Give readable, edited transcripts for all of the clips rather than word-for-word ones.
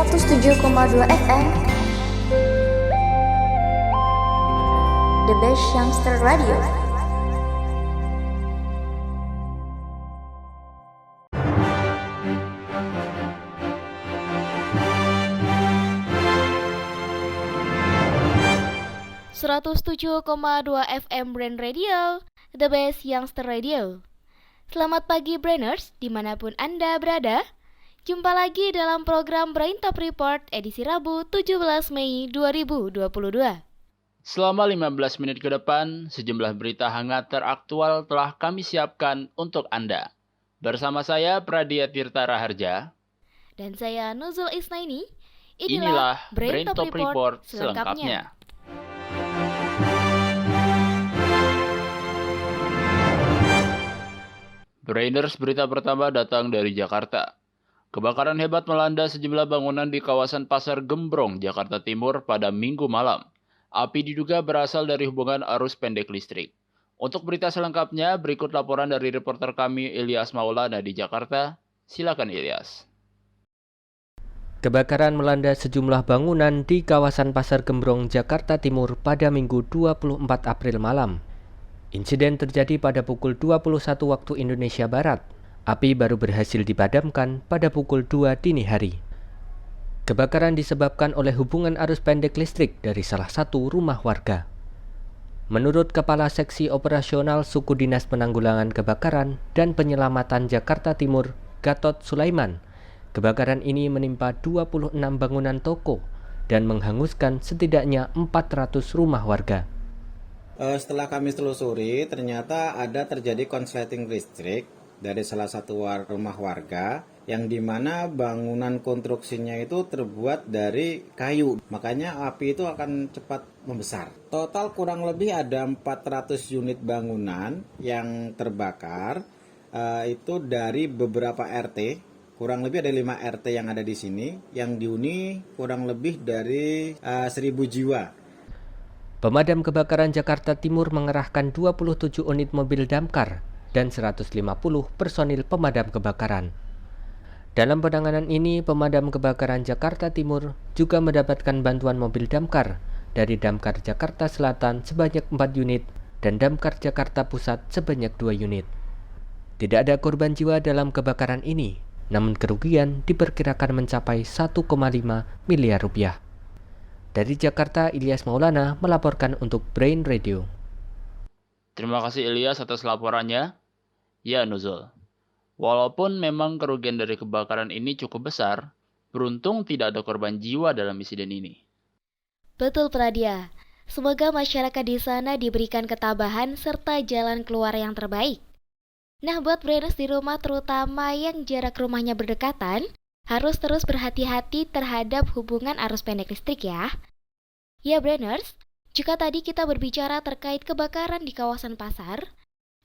107,2 FM The Best Youngster Radio. .2 FM Brand Radio, The Best Youngster Radio. Selamat pagi Brainers, dimanapun Anda berada. Jumpa lagi dalam program Brain Top Report edisi Rabu 17 Mei 2022. Selama 15 menit ke depan, sejumlah berita hangat teraktual telah kami siapkan untuk Anda. Bersama saya Pradia Tirta Raharja. Dan saya Nuzul Isnaini. Inilah Brain Top Report selengkapnya. Brainers, berita pertama datang dari Jakarta. Kebakaran hebat melanda sejumlah bangunan di kawasan Pasar Gembrong, Jakarta Timur pada Minggu malam. Api diduga berasal dari hubungan arus pendek listrik. Untuk berita selengkapnya, berikut laporan dari reporter kami Ilyas Maulana di Jakarta. Silakan Ilyas. Kebakaran melanda sejumlah bangunan di kawasan Pasar Gembrong, Jakarta Timur pada Minggu 24 April malam. Insiden terjadi pada pukul 21 waktu Indonesia Barat. Api baru berhasil dipadamkan pada pukul 2 dini hari. Kebakaran disebabkan oleh hubungan arus pendek listrik dari salah satu rumah warga. Menurut Kepala Seksi Operasional Suku Dinas Penanggulangan Kebakaran dan Penyelamatan Jakarta Timur, Gatot Sulaiman, kebakaran ini menimpa 26 bangunan toko dan menghanguskan setidaknya 400 rumah warga. Setelah kami telusuri, ternyata ada terjadi konsleting listrik dari salah satu rumah warga yang dimana bangunan konstruksinya itu terbuat dari kayu, makanya api itu akan cepat membesar. Total kurang lebih ada 400 unit bangunan yang terbakar, itu dari beberapa RT, kurang lebih ada 5 RT yang ada di sini, yang dihuni kurang lebih dari 1.000 jiwa. Pemadam kebakaran Jakarta Timur mengerahkan 27 unit mobil damkar dan 150 personil pemadam kebakaran. Dalam penanganan ini, pemadam kebakaran Jakarta Timur juga mendapatkan bantuan mobil damkar dari Damkar Jakarta Selatan sebanyak 4 unit dan Damkar Jakarta Pusat sebanyak 2 unit. Tidak ada korban jiwa dalam kebakaran ini, namun kerugian diperkirakan mencapai 1,5 miliar rupiah. Dari Jakarta, Ilyas Maulana melaporkan untuk Brain Radio. Terima kasih Ilyas atas laporannya. Ya Nuzul, walaupun memang kerugian dari kebakaran ini cukup besar, beruntung tidak ada korban jiwa dalam insiden ini. Betul Pradia, semoga masyarakat di sana diberikan ketabahan serta jalan keluar yang terbaik. Nah, buat Brainers di rumah terutama yang jarak rumahnya berdekatan, harus terus berhati-hati terhadap hubungan arus pendek listrik ya. Ya Brainers, jika tadi kita berbicara terkait kebakaran di kawasan pasar,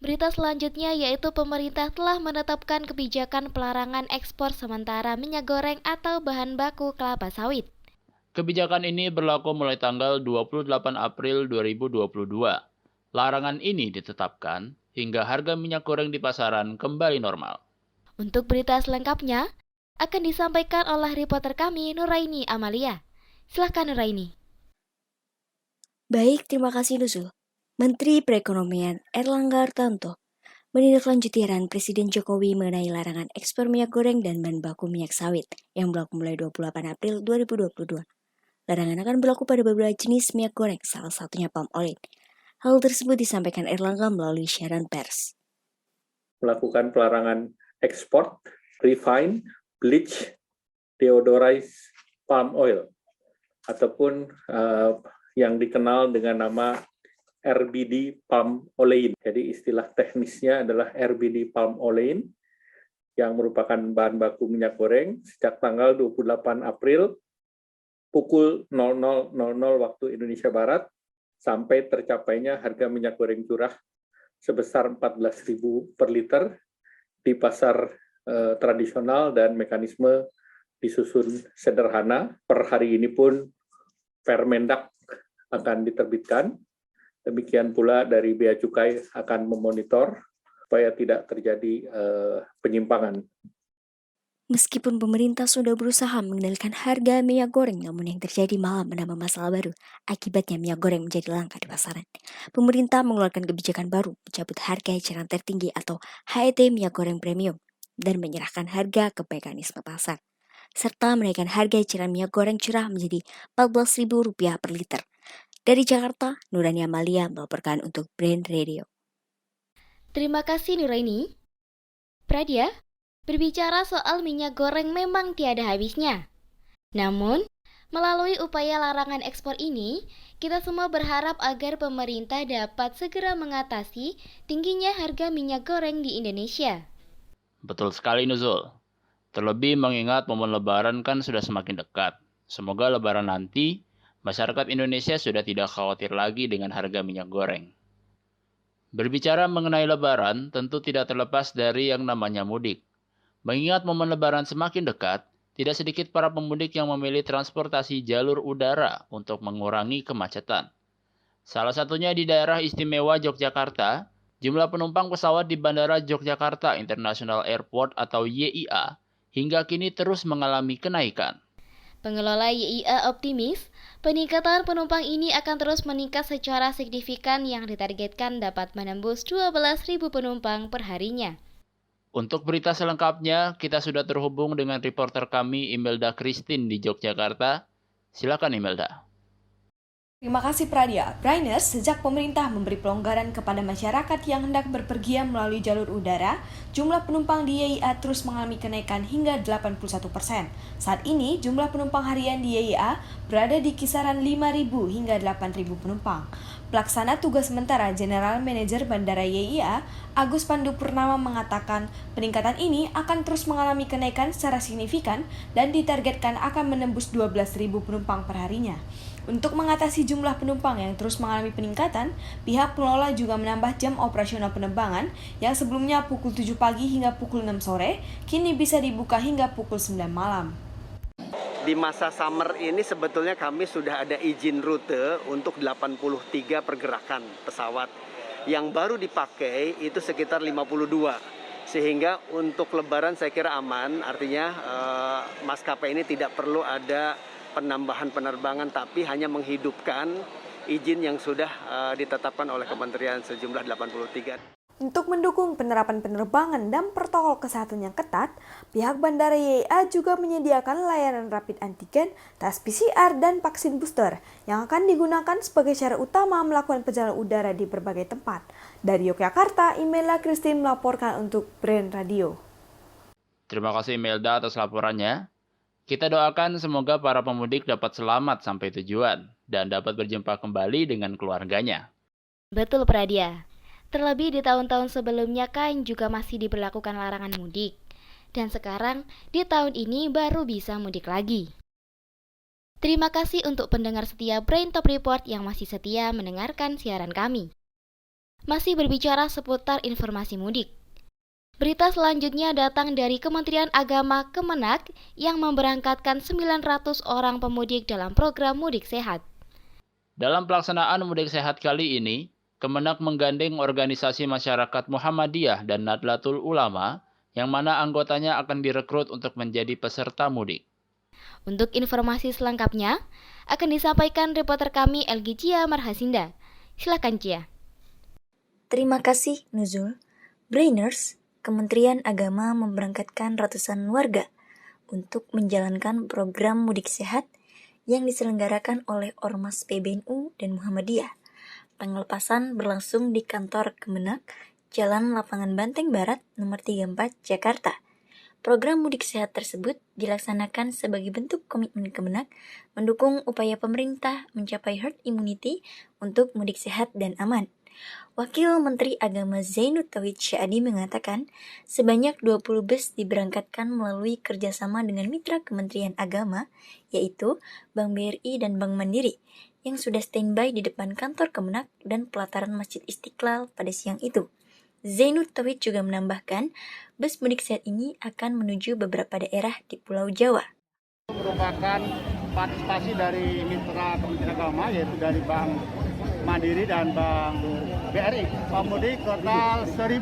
berita selanjutnya yaitu pemerintah telah menetapkan kebijakan pelarangan ekspor sementara minyak goreng atau bahan baku kelapa sawit. Kebijakan ini berlaku mulai tanggal 28 April 2022. Larangan ini ditetapkan hingga harga minyak goreng di pasaran kembali normal. Untuk berita selengkapnya akan disampaikan oleh reporter kami Nuraini Amalia. Silahkan Nuraini. Baik, terima kasih Nuzul. Menteri Perekonomian Erlangga Hartarto menindaklanjuti arahan Presiden Jokowi mengenai larangan ekspor minyak goreng dan bahan baku minyak sawit yang berlaku mulai 28 April 2022. Larangan akan berlaku pada beberapa jenis minyak goreng, salah satunya palm oil. Hal tersebut disampaikan Erlangga melalui siaran pers. Melakukan pelarangan ekspor, refine, bleach, deodorized palm oil, ataupun yang dikenal dengan nama RBD palm olein. Jadi istilah teknisnya adalah RBD palm olein yang merupakan bahan baku minyak goreng sejak tanggal 28 April pukul 00.00 waktu Indonesia Barat sampai tercapainya harga minyak goreng curah sebesar 14.000 per liter di pasar tradisional dan mekanisme disusun sederhana. Per hari ini pun Permendak akan diterbitkan. Demikian pula dari Bea Cukai akan memonitor supaya tidak terjadi penyimpangan. Meskipun pemerintah sudah berusaha mengendalikan harga minyak goreng, namun yang terjadi malah menambah masalah baru. Akibatnya minyak goreng menjadi langka di pasaran. Pemerintah mengeluarkan kebijakan baru, mencabut harga eceran tertinggi atau HET minyak goreng premium, dan menyerahkan harga ke mekanisme pasar, serta menaikkan harga eceran minyak goreng curah menjadi Rp14.000 per liter. Dari Jakarta, Nurani Amalia melaporkan untuk Brain Radio. Terima kasih Nuraini. Pradia, berbicara soal minyak goreng memang tiada habisnya. Namun, melalui upaya larangan ekspor ini, kita semua berharap agar pemerintah dapat segera mengatasi tingginya harga minyak goreng di Indonesia. Betul sekali Nuzul. Terlebih mengingat momen lebaran kan sudah semakin dekat. Semoga lebaran nanti, masyarakat Indonesia sudah tidak khawatir lagi dengan harga minyak goreng. Berbicara mengenai lebaran, tentu tidak terlepas dari yang namanya mudik. Mengingat momen lebaran semakin dekat, tidak sedikit para pemudik yang memilih transportasi jalur udara untuk mengurangi kemacetan. Salah satunya di daerah istimewa Yogyakarta, jumlah penumpang pesawat di Bandara Yogyakarta International Airport atau YIA hingga kini terus mengalami kenaikan. Pengelola YIA optimis, peningkatan penumpang ini akan terus meningkat secara signifikan yang ditargetkan dapat menembus 12.000 penumpang per harinya. Untuk berita selengkapnya, kita sudah terhubung dengan reporter kami Imelda Christine di Yogyakarta. Silakan Imelda. Terima kasih Pradia. Brainers, sejak pemerintah memberi pelonggaran kepada masyarakat yang hendak berpergian melalui jalur udara, jumlah penumpang di YIA terus mengalami kenaikan hingga 81%. Saat ini, jumlah penumpang harian di YIA berada di kisaran 5.000 hingga 8.000 penumpang. Pelaksana tugas sementara General Manager Bandara YIA, Agus Pandu Purnama mengatakan peningkatan ini akan terus mengalami kenaikan secara signifikan dan ditargetkan akan menembus 12.000 penumpang per harinya. Untuk mengatasi jumlah penumpang yang terus mengalami peningkatan, pihak pengelola juga menambah jam operasional penerbangan yang sebelumnya pukul 7 pagi hingga pukul 6 sore, kini bisa dibuka hingga pukul 9 malam. Di masa summer ini sebetulnya kami sudah ada izin rute untuk 83 pergerakan pesawat. Yang baru dipakai itu sekitar 52. Sehingga untuk lebaran saya kira aman, artinya maskapai ini tidak perlu ada penambahan penerbangan, tapi hanya menghidupkan izin yang sudah ditetapkan oleh Kementerian sejumlah 83. Untuk mendukung penerapan penerbangan dan protokol kesehatan yang ketat, pihak Bandara YIA juga menyediakan layanan rapid antigen, tes PCR, dan vaksin booster yang akan digunakan sebagai cara utama melakukan perjalanan udara di berbagai tempat. Dari Yogyakarta, Imelda Christine melaporkan untuk Brain Radio. Terima kasih Imelda atas laporannya. Kita doakan semoga para pemudik dapat selamat sampai tujuan dan dapat berjumpa kembali dengan keluarganya. Betul Pradia. Terlebih di tahun-tahun sebelumnya kan juga masih diberlakukan larangan mudik. Dan sekarang di tahun ini baru bisa mudik lagi. Terima kasih untuk pendengar setia Brain Top Report yang masih setia mendengarkan siaran kami. Masih berbicara seputar informasi mudik. Berita selanjutnya datang dari Kementerian Agama Kemenak yang memberangkatkan 900 orang pemudik dalam program Mudik Sehat. Dalam pelaksanaan Mudik Sehat kali ini, Kemenak menggandeng organisasi masyarakat Muhammadiyah dan Nahdlatul Ulama yang mana anggotanya akan direkrut untuk menjadi peserta mudik. Untuk informasi selengkapnya akan disampaikan reporter kami Elgi Cia Marhasinda. Silakan Cia. Terima kasih Nuzul. Brainers, Kementerian Agama memberangkatkan ratusan warga untuk menjalankan program Mudik Sehat yang diselenggarakan oleh Ormas PBNU dan Muhammadiyah. Pengelepasan berlangsung di kantor Kemenak, Jalan Lapangan Banteng Barat, nomor 34, Jakarta. Program Mudik Sehat tersebut dilaksanakan sebagai bentuk komitmen Kemenak mendukung upaya pemerintah mencapai herd immunity untuk mudik sehat dan aman. Wakil Menteri Agama Zainud Tauhid Syahadi mengatakan sebanyak 20 bus diberangkatkan melalui kerjasama dengan mitra Kementerian Agama, yaitu Bank BRI dan Bank Mandiri, yang sudah standby di depan kantor Kemenak dan pelataran Masjid Istiqlal pada siang itu. Zainud Tauhid juga menambahkan, bus mudik sehat ini akan menuju beberapa daerah di Pulau Jawa. Merupakan partisipasi dari mitra Kementerian Agama, yaitu dari Bank Mandiri dan Bank BRI. Pemudik total 1.000.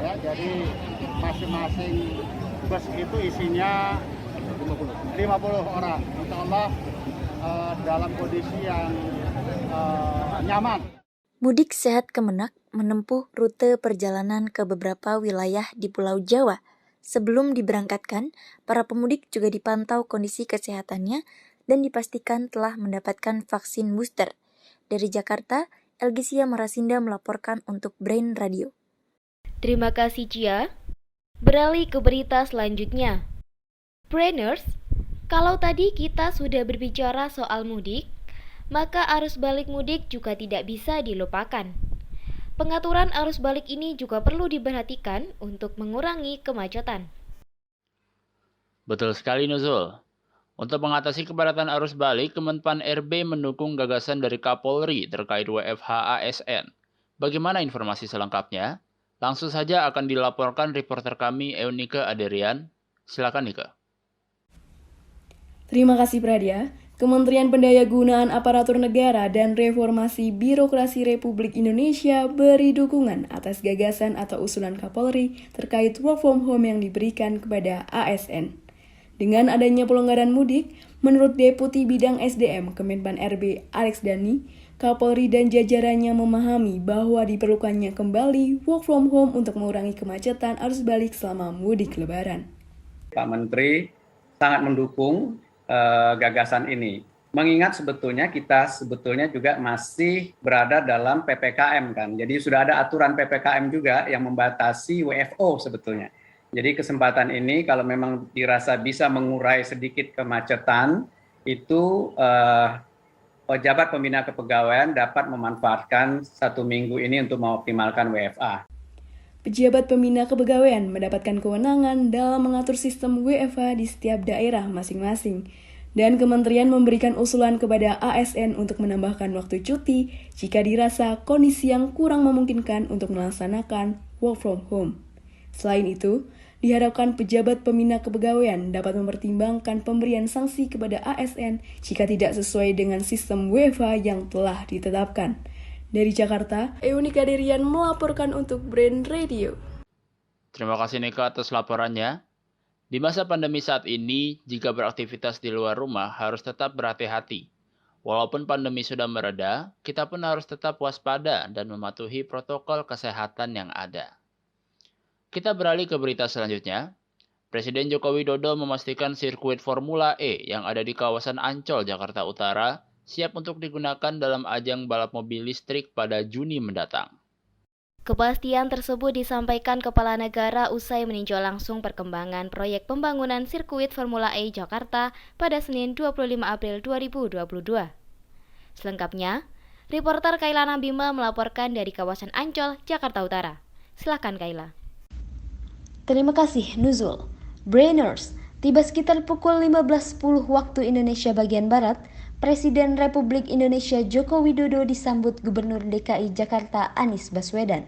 Ya, jadi masing-masing bus itu isinya 50 orang. Insya Allah dalam kondisi yang nyaman. Mudik Sehat Kemenak menempuh rute perjalanan ke beberapa wilayah di Pulau Jawa. Sebelum diberangkatkan, para pemudik juga dipantau kondisi kesehatannya dan dipastikan telah mendapatkan vaksin booster. Dari Jakarta, Elgisia Marasinda melaporkan untuk Brain Radio. Terima kasih Cia. Beralih ke berita selanjutnya. Brainers, kalau tadi kita sudah berbicara soal mudik, maka arus balik mudik juga tidak bisa dilupakan. Pengaturan arus balik ini juga perlu diperhatikan untuk mengurangi kemacetan. Betul sekali Nuzul. Untuk mengatasi kepadatan arus balik, Kemenpan RB mendukung gagasan dari Kapolri terkait WFH ASN. Bagaimana informasi selengkapnya? Langsung saja akan dilaporkan reporter kami Eunika Aderian. Silakan Nika. Terima kasih Pradia. Kementerian Pendayagunaan Aparatur Negara dan Reformasi Birokrasi Republik Indonesia beri dukungan atas gagasan atau usulan Kapolri terkait work from home yang diberikan kepada ASN. Dengan adanya pelonggaran mudik, menurut Deputi Bidang SDM Kemenpan RB Alex Dani, Kapolri dan jajarannya memahami bahwa diperlukannya kembali work from home untuk mengurangi kemacetan arus balik selama mudik Lebaran. Pak Menteri sangat mendukung gagasan ini. Mengingat kita sebetulnya juga masih berada dalam PPKM kan. Jadi sudah ada aturan PPKM juga yang membatasi WFO sebetulnya. Jadi kesempatan ini kalau memang dirasa bisa mengurai sedikit kemacetan, itu pejabat pembina kepegawaian dapat memanfaatkan 1 minggu ini untuk mengoptimalkan WFA. Pejabat pembina kepegawaian mendapatkan kewenangan dalam mengatur sistem WFH di setiap daerah masing-masing. Dan kementerian memberikan usulan kepada ASN untuk menambahkan waktu cuti jika dirasa kondisi yang kurang memungkinkan untuk melaksanakan work from home. Selain itu, diharapkan pejabat pembina kepegawaian dapat mempertimbangkan pemberian sanksi kepada ASN jika tidak sesuai dengan sistem WFH yang telah ditetapkan. Dari Jakarta, Eunika Derian melaporkan untuk Brain Radio. Terima kasih Nika atas laporannya. Di masa pandemi saat ini, jika beraktivitas di luar rumah harus tetap berhati-hati. Walaupun pandemi sudah mereda, kita pun harus tetap waspada dan mematuhi protokol kesehatan yang ada. Kita beralih ke berita selanjutnya. Presiden Joko Widodo memastikan sirkuit Formula E yang ada di kawasan Ancol, Jakarta Utara, siap untuk digunakan dalam ajang balap mobil listrik pada Juni mendatang. Kepastian tersebut disampaikan Kepala Negara usai meninjau langsung perkembangan proyek pembangunan sirkuit Formula E Jakarta pada Senin 25 April 2022. Selengkapnya, reporter Kaila Nabima melaporkan dari kawasan Ancol, Jakarta Utara. Silakan Kaila. Terima kasih Nuzul. Brainers, tiba sekitar pukul 15.10 waktu Indonesia bagian Barat, Presiden Republik Indonesia Joko Widodo disambut Gubernur DKI Jakarta Anies Baswedan.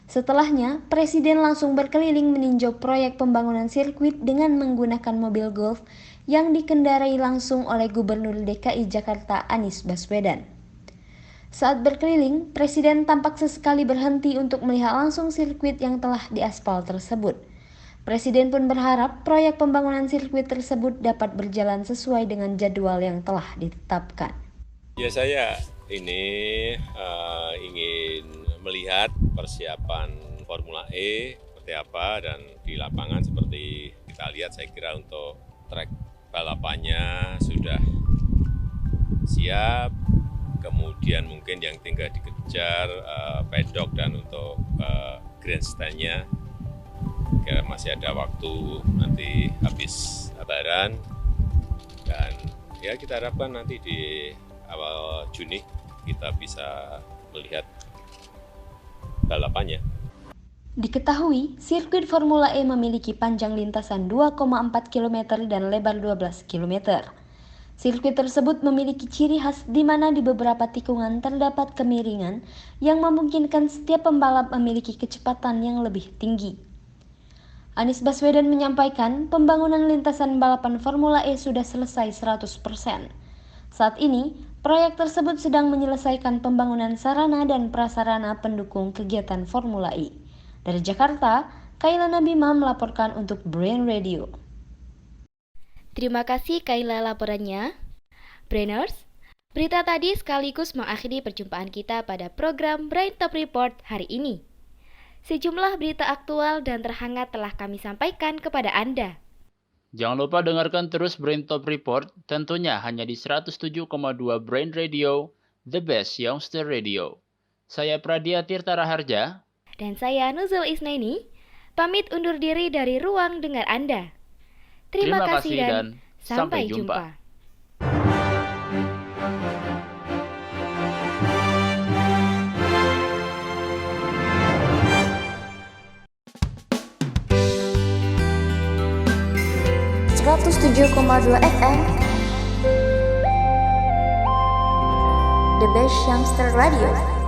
Setelahnya, Presiden langsung berkeliling meninjau proyek pembangunan sirkuit dengan menggunakan mobil golf yang dikendarai langsung oleh Gubernur DKI Jakarta Anies Baswedan. Saat berkeliling, Presiden tampak sesekali berhenti untuk melihat langsung sirkuit yang telah diaspal tersebut. Presiden pun berharap proyek pembangunan sirkuit tersebut dapat berjalan sesuai dengan jadwal yang telah ditetapkan. Ya, saya ini ingin melihat persiapan Formula E seperti apa, dan di lapangan seperti kita lihat, saya kira untuk trek balapannya sudah siap. Kemudian mungkin yang tinggal dikejar pedok dan untuk grandstand-nya. Kira masih ada waktu nanti habis Lebaran, dan ya kita harapkan nanti di awal Juni kita bisa melihat balapannya. Diketahui, sirkuit Formula E memiliki panjang lintasan 2,4 km dan lebar 12 km. Sirkuit tersebut memiliki ciri khas di mana di beberapa tikungan terdapat kemiringan yang memungkinkan setiap pembalap memiliki kecepatan yang lebih tinggi. Anies Baswedan menyampaikan pembangunan lintasan balapan Formula E sudah selesai 100%. Saat ini, proyek tersebut sedang menyelesaikan pembangunan sarana dan prasarana pendukung kegiatan Formula E. Dari Jakarta, Kaila Nabima melaporkan untuk Brain Radio. Terima kasih Kaila laporannya. Brainers, berita tadi sekaligus mengakhiri perjumpaan kita pada program Brain Top Report hari ini. Sejumlah berita aktual dan terhangat telah kami sampaikan kepada Anda. Jangan lupa dengarkan terus Brain Top Report, tentunya hanya di 107,2 Brain Radio, the best youngster radio. Saya Pradia Tirta Raharja. Dan saya Nuzul Isnaini, pamit undur diri dari ruang dengar Anda. Terima kasih dan sampai jumpa. FM The Best Youngster Radio.